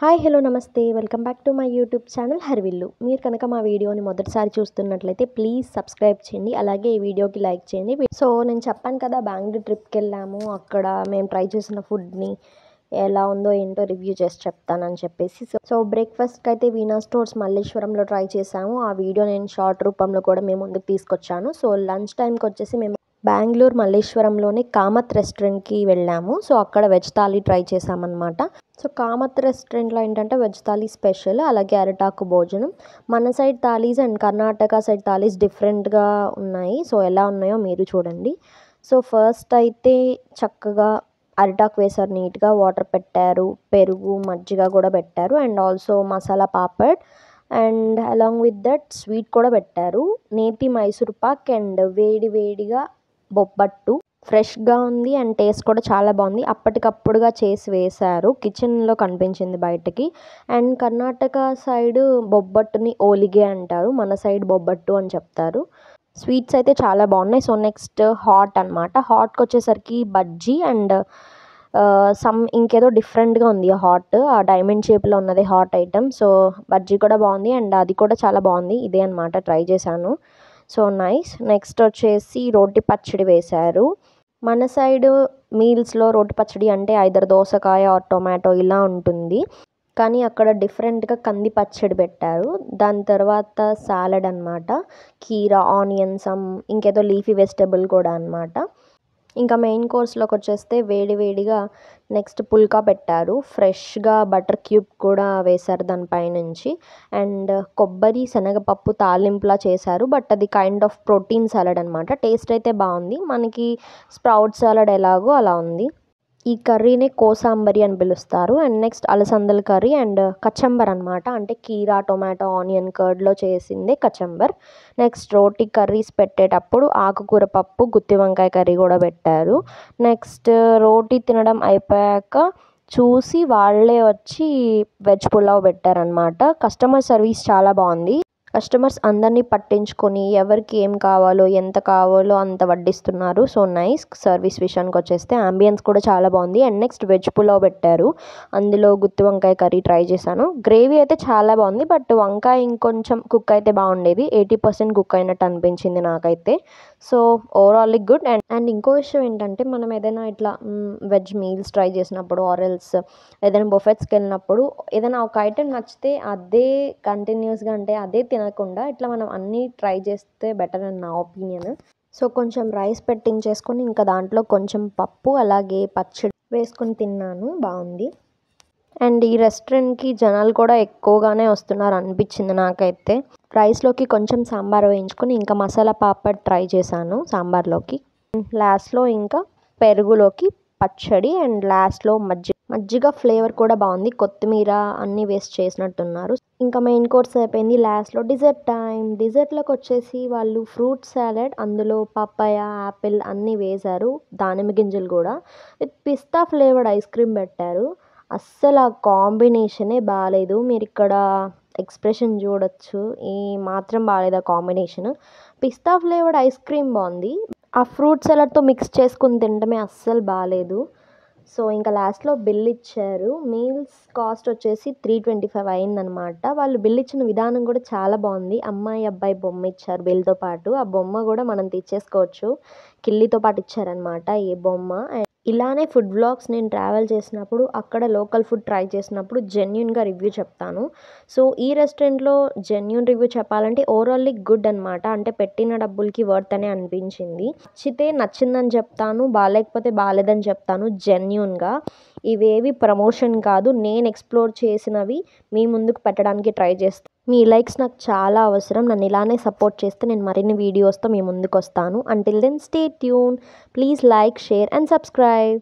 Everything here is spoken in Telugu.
హాయ్ హలో నమస్తే welcome back to my YouTube channel హర్విల్లు. మీరు కనుక మా వీడియోని మొదటిసారి చూస్తున్నట్లయితే ప్లీజ్ సబ్స్క్రైబ్ చేయండి, అలాగే ఈ వీడియోకి లైక్ చేయండి. సో నేను చెప్పాను కదా, బెంగళూరు ట్రిప్కి వెళ్ళాము. అక్కడ మేము ట్రై చేసిన ఫుడ్ని ఎలా ఉందో ఏంటో రివ్యూ చేసి చెప్తానని చెప్పేసి సో బ్రేక్ఫాస్ట్కి అయితే వీణా స్టోర్స్ మల్లేశ్వరంలో ట్రై చేసాము. ఆ వీడియో నేను షార్ట్ రూపంలో కూడా మేము ముందుకు తీసుకొచ్చాను. సో లంచ్ టైంకి వచ్చేసి మేము బెంగళూరు మల్లేశ్వరంలోని కామత్ రెస్టారెంట్కి వెళ్ళాము. సో అక్కడ వెజ్ థాలీ ట్రై చేసామన్నమాట. సో కామత్ రెస్టారెంట్లో ఏంటంటే వెజ్ థాలీ స్పెషల్, అలాగే అరిటాకు భోజనం. మన side thalis and Karnataka side thalis డిఫరెంట్గా ఉన్నాయి. సో ఎలా ఉన్నాయో మీరు చూడండి. సో ఫస్ట్ అయితే చక్కగా అరిటాకు వేశారు, నీట్గా వాటర్ పెట్టారు, పెరుగు మజ్జిగ కూడా పెట్టారు, and also masala papad, and along with that sweet కూడా పెట్టారు. నేతి మైసూర్ పాక్ అండ్ వేడి వేడిగా బొబ్బట్టు. ఫ్రెష్గా ఉంది అండ్ టేస్ట్ కూడా చాలా బాగుంది. అప్పటికప్పుడుగా చేసి వేశారు, కిచెన్లో కనిపించింది బయటకి. అండ్ కర్ణాటక సైడ్ బొబ్బట్టుని ఓలిగే అంటారు, మన సైడ్ బొబ్బట్టు అని చెప్తారు. స్వీట్స్ అయితే చాలా బాగున్నాయి. సో నెక్స్ట్ హాట్ అనమాట. హాట్కి వచ్చేసరికి బజ్జీ అండ్ ఇంకేదో డిఫరెంట్గా ఉంది హాట్, ఆ డైమండ్ షేప్లో ఉన్నది హాట్ ఐటమ్. సో బజ్జీ కూడా బాగుంది అండ్ అది కూడా చాలా బాగుంది. ఇదే అనమాట ట్రై చేశాను. So nice. నెక్స్ట్ వచ్చేసి రోటి పచ్చడి వేశారు. మన సైడ్ మీల్స్లో రోటి పచ్చడి అంటే ఐదర్ దోసకాయ ఆర్ టొమాటో ఇలా ఉంటుంది, కానీ అక్కడ డిఫరెంట్గా కంది పచ్చడి పెట్టారు. దాని తర్వాత సాలడ్ అనమాట, కీరా, ఆనియన్స్, ఇంకేదో లీఫీ వెజిటబుల్ కూడా అనమాట. ఇంకా మెయిన్ కోర్స్లోకి వచ్చేస్తే వేడి వేడిగా నెక్స్ట్ పుల్కా పెట్టారు. ఫ్రెష్గా బటర్ క్యూబ్ కూడా వేశారు దానిపైనుంచి. అండ్ కొబ్బరి శనగపప్పు తాలింపులా చేశారు, బట్ అది కైండ్ ఆఫ్ ప్రోటీన్ సాలడ్ అనమాట. టేస్ట్ అయితే బాగుంది, మనకి స్ప్రౌట్ సాలడ్ ఎలాగో అలా ఉంది. ఈ కర్రీని కోసాంబరి అని పిలుస్తారు. అండ్ నెక్స్ట్ అలసందల కర్రీ అండ్ కచంబర్ అనమాట, అంటే కీరా, టొమాటో, ఆనియన్ కర్డ్లో చేసిందే కచంబర్. నెక్స్ట్ రోటీ కర్రీస్ పెట్టేటప్పుడు ఆకుకూర పప్పు, గుత్తి వంకాయ కర్రీ కూడా పెట్టారు. నెక్స్ట్ రోటీ తినడం అయిపోయాక చూసి వాళ్ళే వచ్చి వెజ్ పులావ్ పెట్టారనమాట. కస్టమర్ సర్వీస్ చాలా బాగుంది. కస్టమర్స్ అందరినీ పట్టించుకొని ఎవరికి ఏం కావాలో ఎంత కావాలో అంత వడ్డిస్తున్నారు. So nice. సర్వీస్ విషయానికి వచ్చేస్తే అంబియన్స్ కూడా చాలా బాగుంది. అండ్ నెక్స్ట్ వెజ్ పులావ్ పెట్టారు, అందులో గుత్తి వంకాయ కర్రీ ట్రై చేశాను. గ్రేవీ అయితే చాలా బాగుంది, బట్ వంకాయ ఇంకొంచెం కుక్ అయితే బాగుండేది. 80% కుక్ అయినట్టు అనిపించింది నాకైతే. So ఓవరాల్లీ good. అండ్ ఇంకో విషయం ఏంటంటే, మనం ఏదైనా ఇట్లా వెజ్ మీల్స్ ట్రై చేసినప్పుడు ఆరెల్స్ ఏదైనా బొఫెట్స్కి వెళ్ళినప్పుడు ఏదైనా ఒక ఐటెం నచ్చితే అదే కంటిన్యూస్గా, అంటే అదే తినకుండా ఇట్లా మనం అన్నీ ట్రై చేస్తే బెటర్ అని నా ఒపీనియన్. సో కొంచెం రైస్ పెట్టించేసుకొని ఇంకా దాంట్లో కొంచెం పప్పు అలాగే పచ్చడి వేసుకొని తిన్నాను, బాగుంది. అండ్ ఈ రెస్టారెంట్కి జనాలు కూడా ఎక్కువగానే వస్తున్నారు అనిపించింది నాకైతే. రైస్లోకి కొంచెం సాంబార్ వేయించుకొని ఇంకా మసాలా పాపడ్ ట్రై చేశాను సాంబార్లోకి. లాస్ట్లో ఇంకా పెరుగులోకి పచ్చడి అండ్ లాస్ట్లో మజ్జిగ ఫ్లేవర్ కూడా బాగుంది, కొత్తిమీర అన్నీ వేస్ట్ చేసినట్టున్నారు. ఇంకా మెయిన్ కోర్స్ అయిపోయింది. లాస్ట్లో డిజర్ట్ టైం. డిజర్ట్లోకి వచ్చేసి వాళ్ళు ఫ్రూట్ సాలెడ్, అందులో పపాయ, యాపిల్ అన్నీ వేశారు, దానిమ్మ గింజలు కూడా, with pista flavoured ice cream పెట్టారు. అస్సలు ఆ కాంబినేషనే బాగాలేదు. మీరు ఇక్కడ ఎక్స్ప్రెషన్ చూడొచ్చు, ఈ మాత్రం బాగాలేదు ఆ కాంబినేషన్. పిస్తా ఫ్లేవర్డ్ ఐస్ క్రీమ్ బాగుంది, ఆ ఫ్రూట్ సలాడ్తో మిక్స్ చేసుకుని తినడమే అస్సలు బాగాలేదు. సో ఇంకా లాస్ట్లో బిల్ ఇచ్చారు. మీల్స్ కాస్ట్ వచ్చేసి 325 అయిందనమాట. వాళ్ళు బిల్ ఇచ్చిన విధానం కూడా చాలా బాగుంది. అమ్మాయి అబ్బాయి బొమ్మ ఇచ్చారు బిల్తో పాటు. ఆ బొమ్మ కూడా మనం తెచ్చేసుకోవచ్చు, కిల్లీతో పాటు ఇచ్చారనమాట ఈ బొమ్మ. ఇలానే ఫుడ్ వ్లాగ్స్ నేను ట్రావెల్ చేసినప్పుడు అక్కడ లోకల్ ఫుడ్ ట్రై చేసినప్పుడు జెన్యున్గా రివ్యూ చెప్తాను. సో ఈ రెస్టారెంట్లో జెన్యున్ రివ్యూ చెప్పాలంటే ఓవరాల్లీ గుడ్ అనమాట. అంటే పెట్టిన డబ్బులకి వర్త్ అనే అనిపించింది. నచ్చితే నచ్చిందని చెప్తాను, బాగాలేకపోతే బాగాలేదని చెప్తాను జెన్యున్గా. ఇవేవి ప్రమోషన్ కాదు, నేను ఎక్స్ప్లోర్ చేసినవి మీ ముందుకు పెట్టడానికి ట్రై చేస్తాను. మీ లైక్స్ నాకు చాలా అవసరం. నన్ను ఇలానే సపోర్ట్ చేస్తే నేను మరిన్ని వీడియోస్తో మీ ముందుకు వస్తాను. Until then stay tune. Please like, share and subscribe.